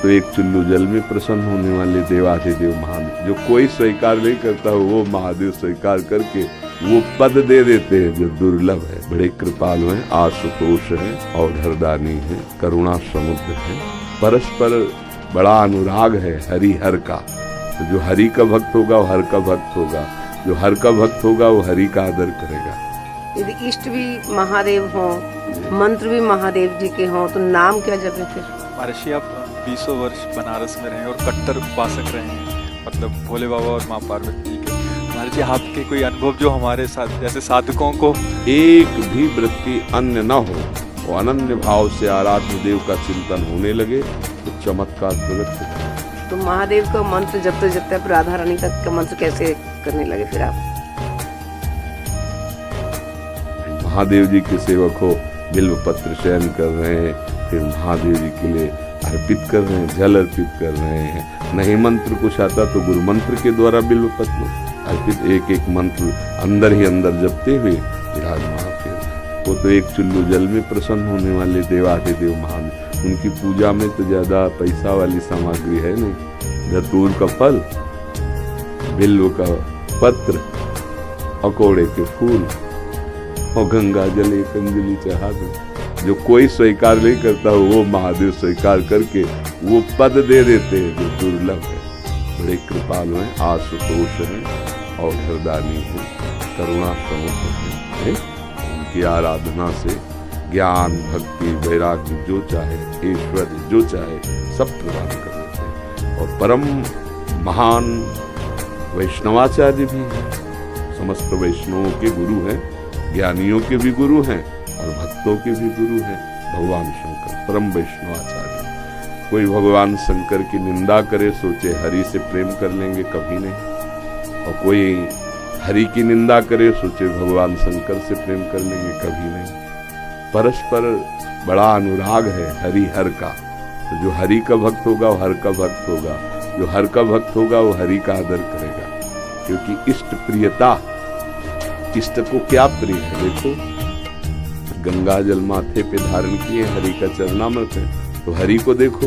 तो एक चुल्लू जल में प्रसन्न होने वाले देवाधिदेव महादेव, जो कोई स्वीकार नहीं करता वो महादेव स्वीकार करके वो पद दे देते हैं जो दुर्लभ है। बड़े कृपालु हैं, आशुतोष है, औढ़रदानी है, करुणा समुद्र है, परस्पर बड़ा अनुराग है हरिहर का। तो जो हरि का भक्त होगा वो हर का भक्त होगा, जो हर का भक्त होगा वो हरि का आदर करेगा। यदि इष्ट भी महादेव हों, मंत्र भी महादेव जी के हों, तो नाम क्या जपे फिर? महर्षि आप 20 वर्ष बनारस में रहे और कट्टर उपासक रहे हैं, मतलब भोले बाबा और माँ पार्वती जी के। महर्षि आपके कोई अनुभव जो हमारे साथ जैसे साधकों को एक भी वृत्ति अन्य न हो, वो अनन्य भाव से आराध्य देव का चिंतन होने लगे तो चमत्कार प्रकट होता है। तो महादेव का मंत्र जपते जपते फिर राधा रानी तक का मंत्र कैसे करने लगे फिर आप? महादेव जी के सेवक हो, बिल्व पत्र चयन कर रहे हैं, फिर महादेव जी के लिए अर्पित कर रहे हैं, जल अर्पित कर रहे हैं। नहीं मंत्र कुछ आता तो गुरु मंत्र के द्वारा बिल्व पत्र अर्पित एक एक मंत्र अंदर ही अंदर जपते हुए विराजमान। फिर वो तो एक चुल्लू जल में प्रसन्न होने वाले देवाधिदेव महादेव, उनकी पूजा में तो ज्यादा पैसा वाली सामग्री है नहीं। धतूर का फल, बिल्व का पत्र, अकोड़े के फूल और गंगा जल एक अंजलि चढ़ा दो। जो कोई स्वीकार नहीं करता वो महादेव स्वीकार करके वो पद दे देते हैं जो दुर्लभ है। बड़े कृपालु हैं, आशुतोष हैं, औढ़रदानी है, करुणा समुद्र है। उनकी आराधना से ज्ञान, भक्ति, वैराग्य जो चाहे, ऐश्वर्य जो चाहे सब प्रदान कर देते हैं। और परम महान वैष्णवाचार्य भी हैं, समस्त वैष्णवों के गुरु हैं, ज्ञानियों के भी गुरु हैं और भक्तों के भी गुरु हैं भगवान शंकर, परम वैष्णवाचार्य। कोई भगवान शंकर की निंदा करे सोचे हरि से प्रेम कर लेंगे, कभी नहीं। और कोई हरि की निंदा करे सोचे भगवान शंकर से प्रेम कर लेंगे, कभी नहीं। परस्पर बड़ा अनुराग है हरिहर का। तो जो हरि का भक्त होगा वो हर का भक्त होगा, जो हर का भक्त होगा वो हरि का आदर करेगा। क्योंकि इष्ट प्रियता, इष्ट को क्या प्रिय है? देखो, गंगा जल माथे पे धारण किए, हरि का चरणामृत है, तो हरि को देखो,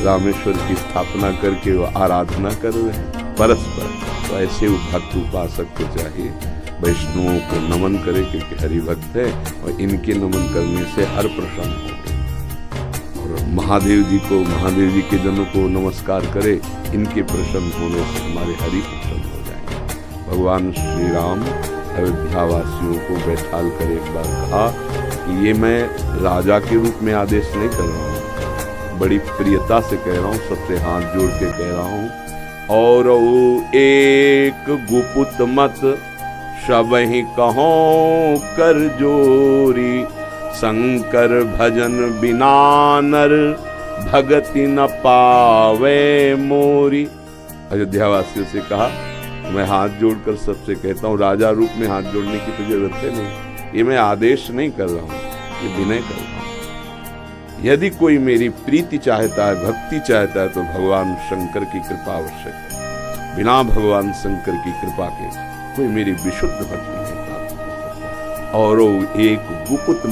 रामेश्वर की स्थापना करके वो आराधना कर रहे हैं परस्पर। तो ऐसे भक्त उपासक को चाहिए वैष्णवों को नमन करे, क्योंकि हरि भक्त है और इनके नमन करने से हर प्रसन्न होंगे। और महादेव जी को, महादेव जी के जनों को नमस्कार करे, इनके प्रसन्न होने से हमारे हरि प्रसन्न हो जाएंगे। भगवान श्री राम अयोध्या वासियों को बैठाल कर एक बार कहा कि ये मैं राजा के रूप में आदेश नहीं कर रहा हूँ, बड़ी प्रियता से कह रहा हूँ, सबसे हाथ जोड़ के कह रहा हूँ। और एक गुपुत मत सबहि कहो कर जोरी, शंकर भजन बिना नर भगति न पावे मोरी। अयोध्या वासियों से कहा, मैं हाथ जोड़कर सबसे कहता हूँ, राजा रूप में हाथ जोड़ने की तो जरूरत है नहीं, ये मैं आदेश नहीं कर रहा हूँ, ये विनय कर रहा हूँ। यदि कोई मेरी प्रीति चाहता है, भक्ति चाहता है, तो भगवान शंकर की कृपा आवश्यक है। बिना भगवान शंकर की कृपा के कोई मेरी विशुद्ध भक्ति नहीं प्राप्त कर सकता। और एक गुप्त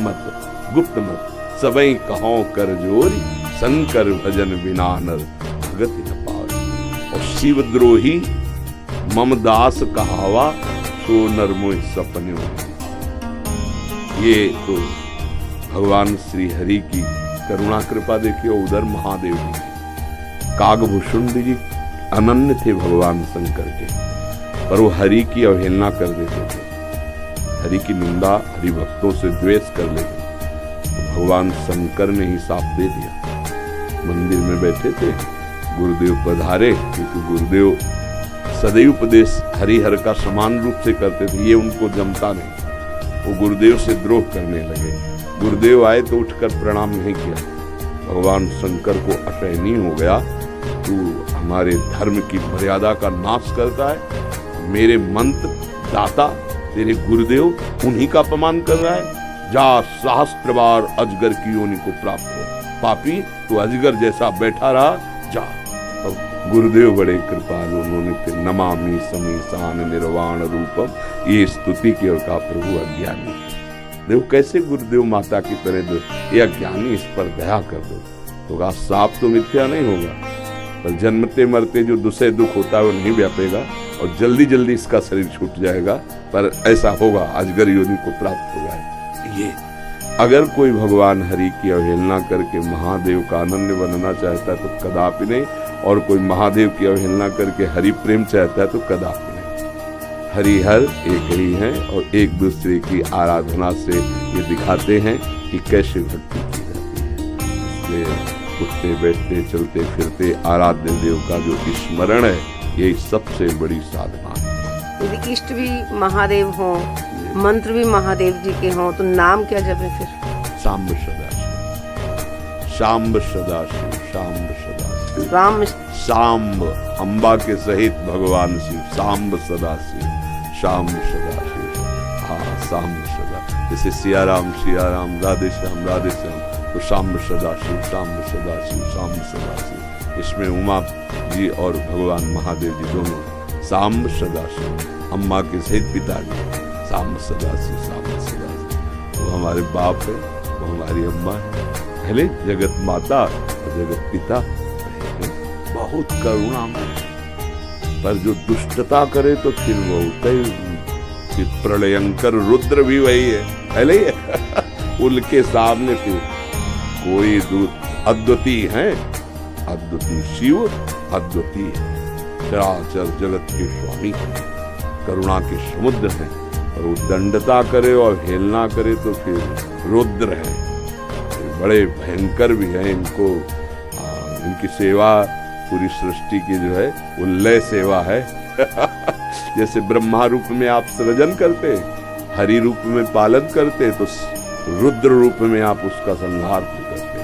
मत सबई कहो कर जोरी, शंकर भजन बिना नर भगति न पावे। और शिवद्रोही मम दास कहावा, सो नरमोह सपने। ये तो भगवान श्री हरि की करुणा कृपा देखिए। उधर महादेव जी की, कागभूषुंड जी अनन्य थे भगवान शंकर के, पर वो हरि की अवहेलना कर देते थे, हरि की निंदा, हरि भक्तों से द्वेष कर लेते। तो भगवान शंकर ने ही साफ दे दिया। मंदिर में बैठे थे, गुरुदेव पधारे, क्योंकि गुरुदेव सदैव उपदेश हरिहर का समान रूप से करते थे, ये उनको जमता नहीं। वो गुरुदेव से द्रोह करने लगे। गुरुदेव आए तो उठकर प्रणाम नहीं किया। भगवान शंकर को असहनीय हो गया, तू हमारे धर्म की मर्यादा का नाश करता है, मेरे मंत्र दाता तेरे गुरुदेव उन्हीं का अपमान कर रहा है। जा, सहस्त्र बार अजगर की योनि को प्राप्त हो, पापी तू अजगर जैसा बैठा रहा, जा। तो गुरुदेव बड़े कृपालु, उन्होंने फिर नमामि समीसान निर्वाण रूपम ये स्तुति की और कहा, प्रभु अज्ञानी। देखो कैसे गुरुदेव माता की तरह दो, ये अज्ञानी, इस पर दया कर दो। तो साफ तो मिथ्या नहीं होगा, पर जन्मते मरते जो दूसरे दुख होता है वो नहीं व्यापेगा और जल्दी जल्दी इसका शरीर छूट जाएगा, पर ऐसा होगा, अजगर योनि को प्राप्त होगा। ये अगर कोई भगवान हरि की अवहेलना करके महादेव का अनन्य बनना चाहता है तो कदापि नहीं, और कोई महादेव की अवहेलना करके हरि प्रेम चाहता है तो कदापि नहीं। हरिहर एक ही हैं और एक दूसरे की आराधना से ये दिखाते हैं कि कैसे भक्ति की जाती है। इसलिए उठते बैठते चलते फिरते आराध्य देव का जो स्मरण है, यही सबसे बड़ी साधना है। यदि इष्ट भी महादेव हों, मंत्र भी महादेव जी के हों, तो नाम क्या जपे फिर? शाम्ब सदाशिव, शाम्ब सदाशिव, शाम्ब सदाशिव, राम शाम्ब, अम्बा के सहित भगवान शिव, शाम्ब सदाशिव, शाम्ब सदाशिव। हाँ, शाम्ब सदा, जैसे सिया राम, राधे श्याम, तो शाम्ब सदाशिव, शाम्ब सदाशिव, शाम्ब सदाशिव। इसमें उमा जी और भगवान महादेव जी दोनों शाम्ब सदाशिव, अम्मा के सहित पिताजी शाम्ब सदाशिव, शाम्ब सदाशिव। वो हमारे बाप है, वो हमारी अम्मा है, पहले जगत माता और जगत पिता, बहुत करुणामय, पर जो दुष्टता करे तो फिर वो फिर प्रलयंकर रुद्र भी वही है, पहले ही है। उनके सामने फिर कोई दूत अद्वितीय है, अद्वितीय शिव, अद्वितीय चराचर जगत के स्वामी है, करुणा के समुद्र है, और वो दंडता करे और हेलना करे तो फिर रुद्र है, बड़े भयंकर भी है। इनको इनकी सेवा पूरी सृष्टि की जो है वो लय सेवा है। जैसे ब्रह्मा रूप में आप सृजन करते, हरि रूप में पालन करते, तो रुद्र रूप में आप उसका संहार करते,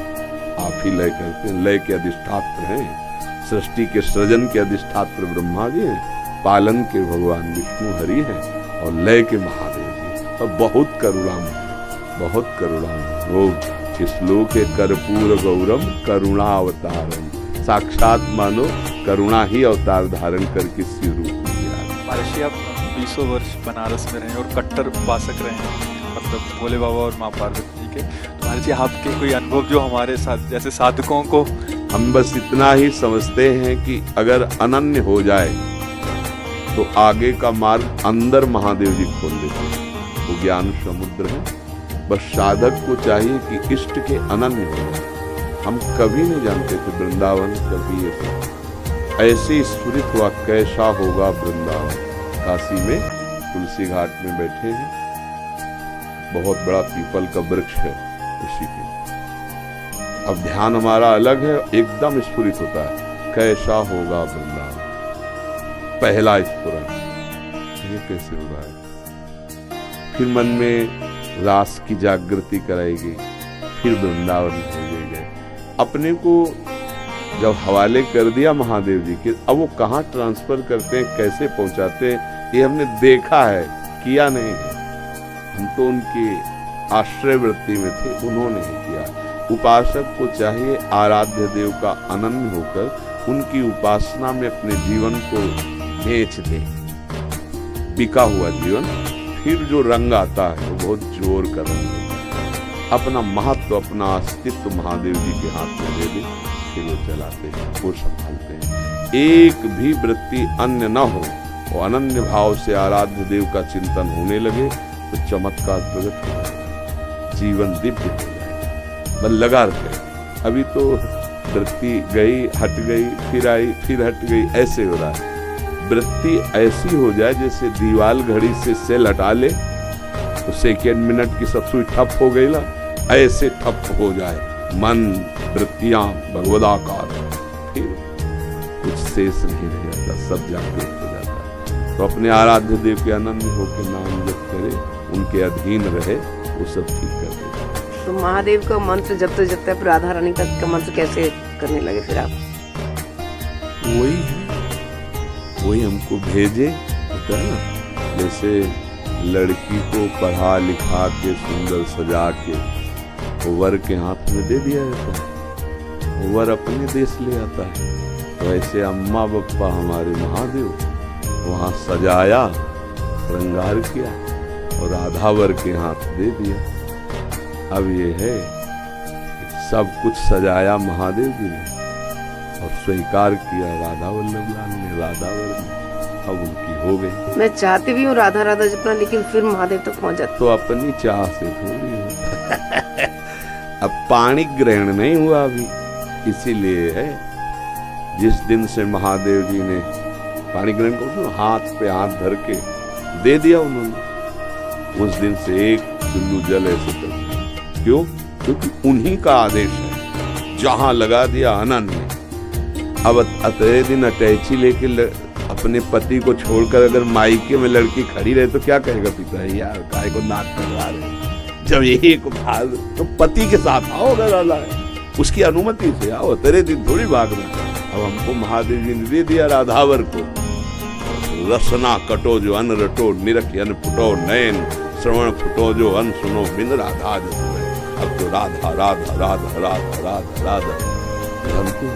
आप ही लय करते हैं। लय के अधिष्ठात्र हैं, सृष्टि के सृजन के अधिष्ठात्र ब्रह्मा जी हैं, पालन के भगवान विष्णु हरि हैं, और लय के महादेव जी, और बहुत करुणामय, बहुत करुणामय। वो श्लोक है कर्पूर गौरम करुणावतारम, साक्षात मानो करुणा ही अवतार धारण करके इसी रूप में विराज। महर्षि आप 20 वर्ष बनारस में रहे और कट्टर उपासक रहे हैं, मतलब भोले बाबा और माँ पार्वती जी के। तो महर्षि आपके कोई अनुभव जो हमारे साथ जैसे साधकों को, हम बस इतना ही समझते हैं कि अगर अनन्य हो जाए तो आगे का मार्ग अंदर महादेव जी खोल देते हैं, वो ज्ञान समुद्र है। बस साधक को चाहिए कि इष्ट के अनन्य हो जाए। हम कभी नहीं जानते थे वृंदावन कभी ऐसे स्फुरित हुआ, कैसा होगा वृंदावन। काशी में तुलसी घाट में बैठे हैं, बहुत बड़ा पीपल का वृक्ष है उसी के, अब ध्यान हमारा अलग है, एकदम स्फुरित होता है, कैसा होगा वृंदावन, पहला स्फुरन, ये कैसे हो रहा है। फिर मन में रास की जागृति कराएगी, फिर वृंदावन भेजे गए। अपने को जब हवाले कर दिया महादेव जी के, अब वो कहाँ ट्रांसफर करते हैं, कैसे पहुंचाते हैं, ये हमने देखा है, किया नहीं है। हम तो उनकी आश्रय वृत्ति में थे, उन्होंने ही किया। उपासक को चाहिए आराध्य देव का अनन्य होकर उनकी उपासना में अपने जीवन को बेच दे। बिका हुआ जीवन, फिर जो रंग आता है वो बहुत जोर का रंग होता है। अपना महत्व, अपना अस्तित्व महादेव जी के हाथ में दे दे, फिर वो चलाते हैं, वो संभालते हैं। एक भी वृत्ति अन्य न हो, वो अनन्य भाव से आराध्य देव का चिंतन होने लगे तो चमत्कार प्रकट हो जाएगा, जीवन दिव्य हो जाएगा। बस लगा रहे, अभी तो वृत्ति गई, हट गई, फिर आई, फिर हट गई, ऐसे हो रहा है। वृत्ति ऐसी हो जाए जैसे दीवाल घड़ी से सेल हटा ले तो सेकेंड मिनट की सब सुई ठप हो गई ना, ऐसे ठप हो जाए मन, वृत्तियां भगवदाकार, फिर कुछ शेष नहीं रह जाता, सब जागृत हो जाता है। तो अपने आराध्य देव के अनन्य होकर नाम जप करे, उनके अधीन रहे, वो सब ठीक कर देगा। तो महादेव का मंत्र जपते जपते फिर राधा रानी तक का मंत्र कैसे करने लगे फिर आप? वही है, वही हमको भेजे, होता है ना, जैसे लड़की को पढ़ा लिखा के सुंदर सजा के वर के हाथ में दे दिया जाता है, वर अपने देश ले आता है। तो ऐसे अम्मा बप्पा हमारे महादेव वहाँ सजाया, श्रृंगार किया और राधा वर के हाथ दे दिया। अब ये है सब कुछ सजाया महादेव जी ने और स्वीकार किया राधा वल्लभ लाल ने, राधा वल्लभ अब उनकी हो गई। मैं चाहती भी हूँ राधा राधा जपना, लेकिन फिर महादेव तक पहुंच जाती। तो अपनी चाह से थोड़ी होता अब पाणी ग्रहण नहीं हुआ अभी, इसीलिए है जिस दिन से महादेव जी ने पाणी ग्रहण को हाथ पे हाथ धर के दे दिया उन्होंने, उस दिन से एक बिंदु जल ऐसे कर, क्यों? क्योंकि उन्हीं का आदेश है, जहां लगा दिया अनन्य। अब अतः दिन अटैची लेके अपने पति को छोड़कर अगर मायके में लड़की खड़ी रहे तो क्या कहेगा पिता, यार काय को नाक करवा रहे, जब यही एक भाग तो पति के साथ आओ, अगर अल्लाह है उसकी अनुमति से आओ, तेरे दिन थोड़ी भागना। अब हमको महादेव जी ने दे दिया राधावर को, रसना कटो जो अन रटो, निरख अन फुटो नयन, श्रवण फुटो जो अन सुनो, बिन राधा जस। अब तो राधा राधा राधा राधा राधा राधा, हमको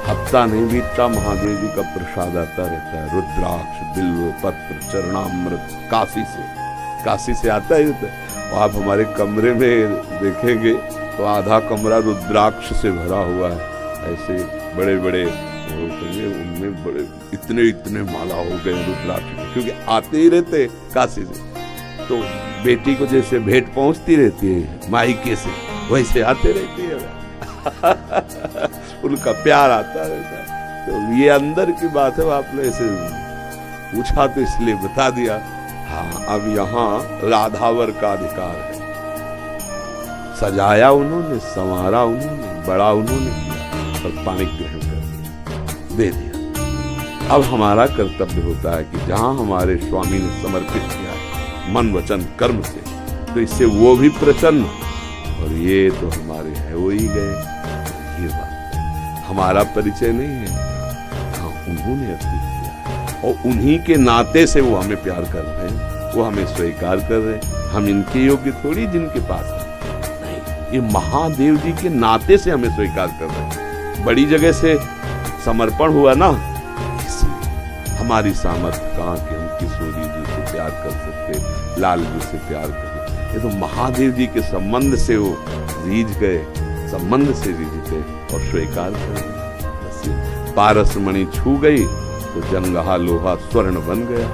हफ्ता नहीं बीतता महादेव जी का प्रसाद आता रहता है, रुद्राक्ष बिल्व पत्र चरणामृत काशी से आता ही होता है। और आप हमारे कमरे में देखेंगे तो आधा कमरा रुद्राक्ष से भरा हुआ है, ऐसे बड़े बड़े उनमें बड़े इतने माला हो गए रुद्राक्ष, क्योंकि आते ही रहते काशी से। तो बेटी को जैसे भेंट पहुंचती रहती है मायके से, वैसे आते रहती है उनका प्यार आता रहता है। तो ये अंदर की बात है, आपने ऐसे पूछा तो इसलिए बता दिया। हाँ, अब यहाँ राधावर का अधिकार है, सजाया उन्होंने, संवारा उन्होंने, बड़ा उन्होंने किया और पाणी ग्रहण कर दिया, दे दिया। अब हमारा कर्तव्य होता है कि जहां हमारे स्वामी ने समर्पित किया है मन वचन कर्म से, तो इससे वो भी प्रसन्न, और ये तो हमारे है वो ही गए। ये बात हमारा परिचय नहीं है, हाँ उन्होंने अर्पित किया और उन्हीं के नाते से वो हमें प्यार कर रहे हैं, वो हमें स्वीकार कर रहे हैं। हम इनके योग्य थोड़ी जिनके पास है, नहीं, ये महादेव जी के नाते से हमें स्वीकार कर रहे हैं। बड़ी जगह से समर्पण हुआ ना, इसलिए हमारी सामर्थ्य कहाँ कि हम किशोरी जी से प्यार कर सकते, लाल जी से प्यार कर, ये तो महादेव जी के संबंध से वो रीझ गए, संबंध से रीझ गए और स्वीकार कर गए। पारस मणि छू गई तो जंगहा लोहा स्वर्ण बन गया,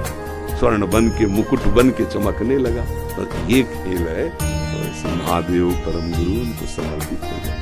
स्वर्ण बन के मुकुट बन के चमकने लगा। तो ये खेल है, तो महादेव परम गुरु उनको समर्पित हो गया।